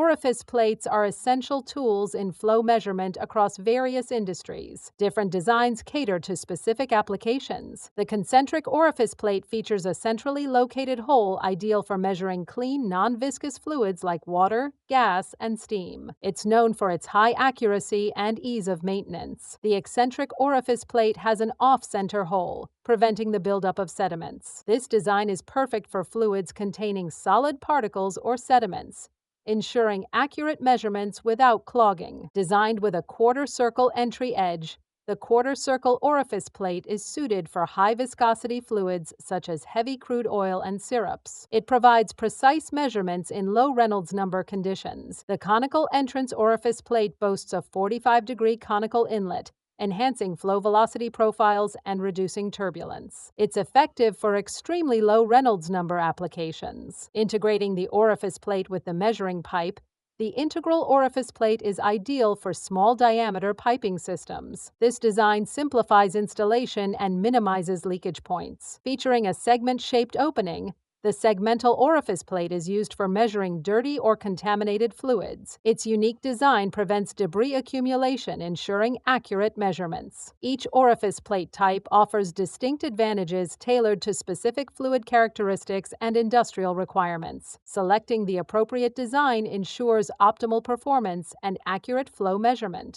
orifice plates are essential tools in flow measurement across various industries. Different designs cater to specific applications. The concentric orifice plate features a centrally located hole ideal for measuring clean, non-viscous fluids like water, gas, and steam. It's known for its high accuracy and ease of maintenance. The eccentric orifice plate has an off-center hole, preventing the buildup of sediments. This design is perfect for fluids containing solid particles or sediments, ensuring accurate measurements without clogging. Designed with a quarter-circle entry edge, the quarter-circle orifice plate is suited for high-viscosity fluids such as heavy crude oil and syrups. It provides precise measurements in low Reynolds number conditions. The Conical Entrance Orifice Plate boasts a 45-degree conical inlet, enhancing flow velocity profiles and reducing turbulence. It's effective for extremely low Reynolds number applications. Integrating the orifice plate with the measuring pipe, the integral orifice plate is ideal for small-diameter piping systems. This design simplifies installation and minimizes leakage points. Featuring a segment-shaped opening, the segmental orifice plate is used for measuring dirty or contaminated fluids. Its unique design prevents debris accumulation, ensuring accurate measurements. Each orifice plate type offers distinct advantages tailored to specific fluid characteristics and industrial requirements. Selecting the appropriate design ensures optimal performance and accurate flow measurement.